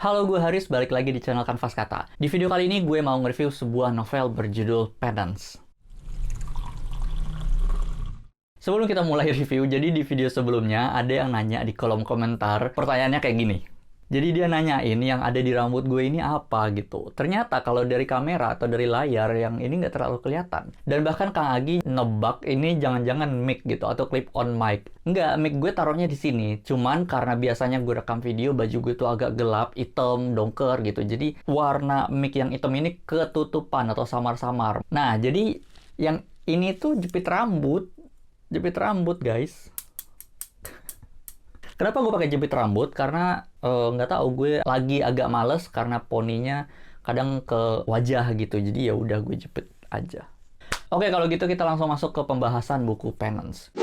Halo, gue Haris, balik lagi di channel Kanvas Kata. Di video kali ini gue mau nge-review sebuah novel berjudul Penance. Sebelum kita mulai review, jadi di video sebelumnya ada yang nanya di kolom komentar, pertanyaannya kayak gini. Jadi dia nanyain yang ada di rambut gue ini apa gitu. Ternyata kalau dari kamera atau dari layar yang ini nggak terlalu kelihatan. Dan bahkan Kang Agi nebak ini jangan-jangan mic gitu atau clip on mic. Nggak, mic gue taruhnya di sini. Cuman karena biasanya gue rekam video baju gue tuh agak gelap, hitam, dongker gitu. Jadi warna mic yang hitam ini ketutupan atau samar-samar. Nah, jadi yang ini tuh jepit rambut. Jepit rambut, guys. Kenapa gue pakai jepit rambut? Karena nggak tahu, gue lagi agak males karena poninya kadang ke wajah gitu. Jadi ya udah gue jepit aja. Oke, kalau gitu kita langsung masuk ke pembahasan buku Penance.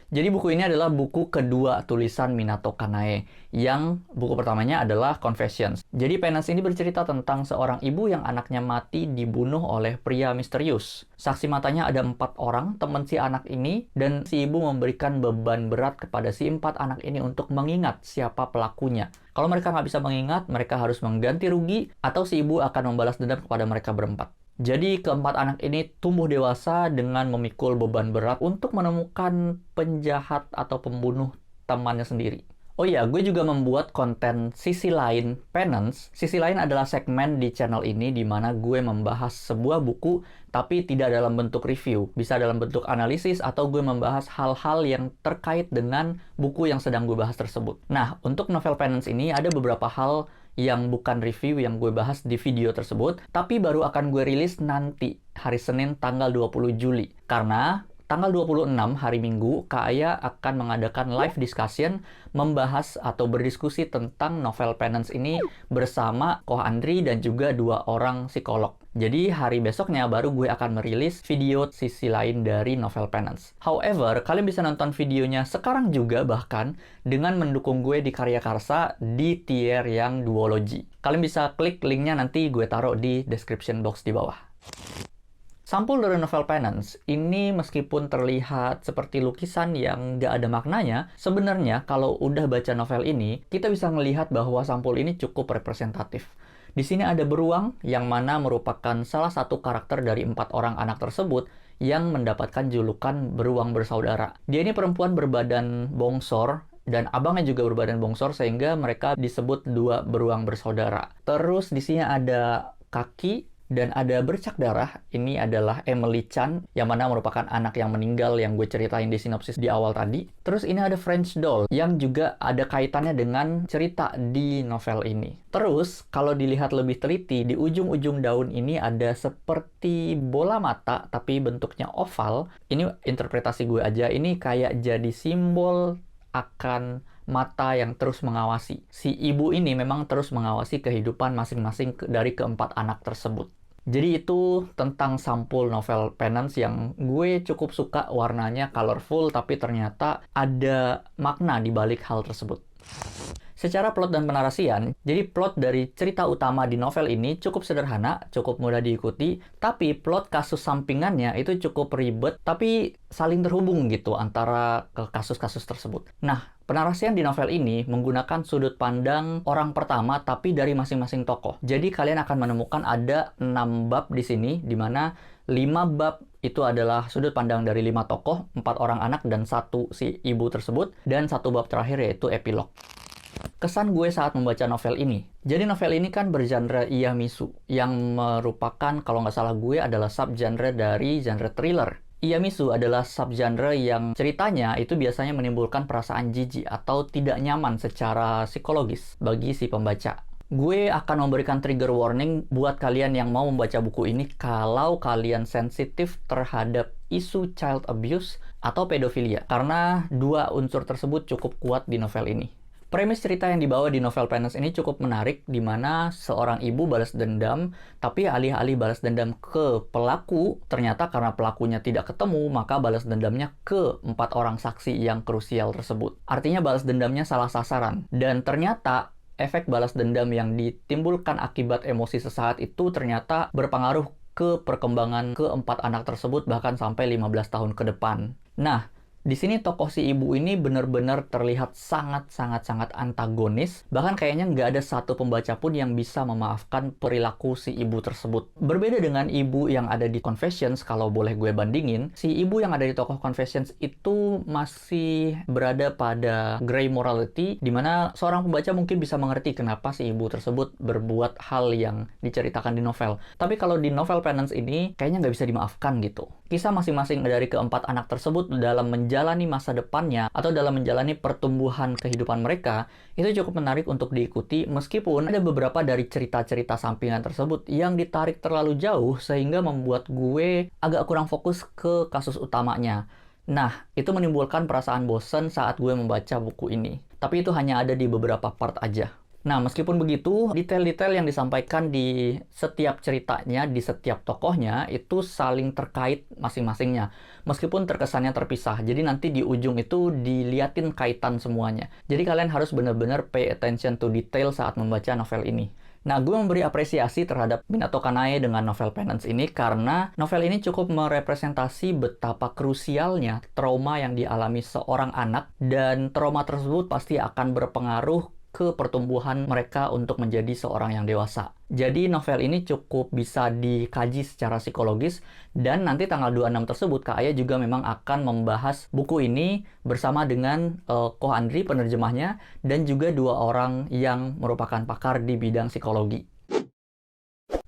Jadi buku ini adalah buku kedua tulisan Minato Kanae, yang buku pertamanya adalah Confessions. Jadi Penance ini bercerita tentang seorang ibu yang anaknya mati dibunuh oleh pria misterius. Saksi matanya ada 4 orang, teman si anak ini, dan si ibu memberikan beban berat kepada si 4 anak ini untuk mengingat siapa pelakunya. Kalau mereka nggak bisa mengingat, mereka harus mengganti rugi, atau si ibu akan membalas dendam kepada mereka berempat. Jadi keempat anak ini tumbuh dewasa dengan memikul beban berat untuk menemukan penjahat atau pembunuh temannya sendiri. Oh iya, gue juga membuat konten sisi lain Penance. Sisi lain adalah segmen di channel ini di mana gue membahas sebuah buku tapi tidak dalam bentuk review. Bisa dalam bentuk analisis atau gue membahas hal-hal yang terkait dengan buku yang sedang gue bahas tersebut. Nah, untuk novel Penance ini ada beberapa hal yang bukan review yang gue bahas di video tersebut, tapi baru akan gue rilis nanti hari Senin tanggal 20 Juli. Karena tanggal 26 hari Minggu, Kak Aya akan mengadakan live discussion membahas atau berdiskusi tentang novel Penance ini bersama Koh Andri dan juga 2 orang psikolog. Jadi hari besoknya baru gue akan merilis video sisi lain dari novel Penance. However, kalian bisa nonton videonya sekarang juga bahkan dengan mendukung gue di Karya Karsa di tier yang duology. Kalian bisa klik linknya, nanti gue taruh di description box di bawah. Sampul dari novel Penance ini meskipun terlihat seperti lukisan yang nggak ada maknanya, sebenarnya kalau udah baca novel ini, kita bisa melihat bahwa sampul ini cukup representatif. Di sini ada beruang yang mana merupakan salah satu karakter dari 4 orang anak tersebut yang mendapatkan julukan beruang bersaudara. Dia ini perempuan berbadan bongsor dan abangnya juga berbadan bongsor sehingga mereka disebut 2 beruang bersaudara. Terus di sini ada kaki dan ada bercak darah. Ini adalah Emily Chan, yang mana merupakan anak yang meninggal yang gue ceritain di sinopsis di awal tadi. Terus ini ada French doll, yang juga ada kaitannya dengan cerita di novel ini. Terus, kalau dilihat lebih teliti, di ujung-ujung daun ini ada seperti bola mata, tapi bentuknya oval. Ini interpretasi gue aja, ini kayak jadi simbol akan mata yang terus mengawasi. Si ibu ini memang terus mengawasi kehidupan masing-masing dari keempat anak tersebut. Jadi itu tentang sampul novel Penance yang gue cukup suka, warnanya colorful tapi ternyata ada makna di balik hal tersebut. Secara plot dan penarasian, jadi plot dari cerita utama di novel ini cukup sederhana, cukup mudah diikuti, tapi plot kasus sampingannya itu cukup ribet, tapi saling terhubung gitu antara kasus-kasus tersebut. Nah, penarasian di novel ini menggunakan sudut pandang orang pertama, tapi dari masing-masing tokoh. Jadi kalian akan menemukan ada 6 bab di sini, di mana 5 bab itu adalah sudut pandang dari 5 tokoh, 4 orang anak dan 1 si ibu tersebut, dan 1 bab terakhir yaitu epilog. Kesan gue saat membaca novel ini. Jadi novel ini kan bergenre Iyamisu, yang merupakan, kalau nggak salah gue, adalah subgenre dari genre thriller. Iyamisu adalah subgenre yang ceritanya itu biasanya menimbulkan perasaan jijik atau tidak nyaman secara psikologis bagi si pembaca. Gue akan memberikan trigger warning buat kalian yang mau membaca buku ini kalau kalian sensitif terhadap isu child abuse atau pedofilia, karena 2 unsur tersebut cukup kuat di novel ini. Premis cerita yang dibawa di novel Penance ini cukup menarik, di mana seorang ibu balas dendam, tapi alih-alih balas dendam ke pelaku, ternyata karena pelakunya tidak ketemu, maka balas dendamnya ke 4 orang saksi yang krusial tersebut. Artinya balas dendamnya salah sasaran. Dan ternyata efek balas dendam yang ditimbulkan akibat emosi sesaat itu ternyata berpengaruh ke perkembangan ke 4 anak tersebut bahkan sampai 15 tahun ke depan. Nah, Di sini tokoh si ibu ini benar-benar terlihat sangat antagonis. Bahkan kayaknya nggak ada satu pembaca pun yang bisa memaafkan perilaku si ibu tersebut. Berbeda dengan ibu yang ada di Confessions, kalau boleh gue bandingin, si ibu yang ada di tokoh Confessions itu masih berada pada gray morality, di mana seorang pembaca mungkin bisa mengerti kenapa si ibu tersebut berbuat hal yang diceritakan di novel. Tapi kalau di novel Penance ini, kayaknya nggak bisa dimaafkan gitu. Kisah masing-masing dari keempat anak tersebut dalam menjalani masa depannya atau dalam menjalani pertumbuhan kehidupan mereka itu cukup menarik untuk diikuti, meskipun ada beberapa dari cerita-cerita sampingan tersebut yang ditarik terlalu jauh sehingga membuat gue agak kurang fokus ke kasus utamanya. Nah, itu menimbulkan perasaan bosan saat gue membaca buku ini. Tapi itu hanya ada di beberapa part aja. Nah, meskipun begitu, detail-detail yang disampaikan di setiap ceritanya, di setiap tokohnya, itu saling terkait masing-masingnya. Meskipun terkesannya terpisah. Jadi nanti di ujung itu diliatin kaitan semuanya. Jadi kalian harus benar-benar pay attention to detail saat membaca novel ini. Nah, gue memberi apresiasi terhadap Minato Kanae dengan novel Penance ini karena novel ini cukup merepresentasi betapa krusialnya trauma yang dialami seorang anak, dan trauma tersebut pasti akan berpengaruh ke pertumbuhan mereka untuk menjadi seorang yang dewasa. Jadi novel ini cukup bisa dikaji secara psikologis, dan nanti tanggal 26 tersebut Kak Aya juga memang akan membahas buku ini bersama dengan Ko Andri penerjemahnya dan juga dua orang yang merupakan pakar di bidang psikologi.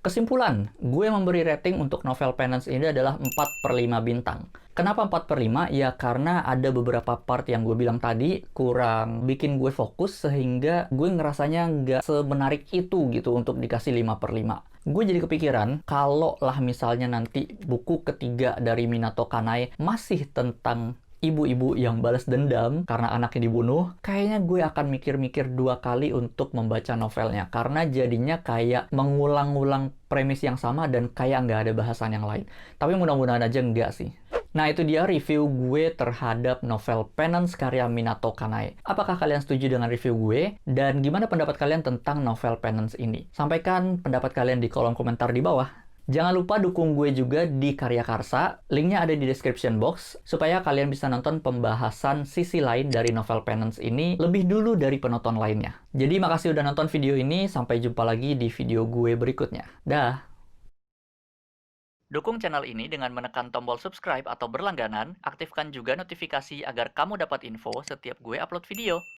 Kesimpulan, gue memberi rating untuk novel Penance ini adalah 4/5 bintang. Kenapa 4/5? Ya karena ada beberapa part yang gue bilang tadi kurang bikin gue fokus sehingga gue ngerasanya nggak semenarik itu gitu untuk dikasih 5/5. Gue jadi kepikiran, kalau lah misalnya nanti buku ketiga dari Minato Kanae masih tentang ibu-ibu yang balas dendam karena anaknya dibunuh, kayaknya gue akan mikir-mikir dua kali untuk membaca novelnya. Karena jadinya kayak mengulang-ulang premis yang sama dan kayak nggak ada bahasan yang lain. Tapi mudah-mudahan aja nggak sih. Nah, itu dia review gue terhadap novel Penance karya Minato Kanae. Apakah kalian setuju dengan review gue? Dan gimana pendapat kalian tentang novel Penance ini? Sampaikan pendapat kalian di kolom komentar di bawah. Jangan lupa dukung gue juga di Karya Karsa, linknya ada di description box, supaya kalian bisa nonton pembahasan sisi lain dari novel Penance ini lebih dulu dari penonton lainnya. Jadi makasih udah nonton video ini, sampai jumpa lagi di video gue berikutnya. Dah! Dukung channel ini dengan menekan tombol subscribe atau berlangganan, aktifkan juga notifikasi agar kamu dapat info setiap gue upload video.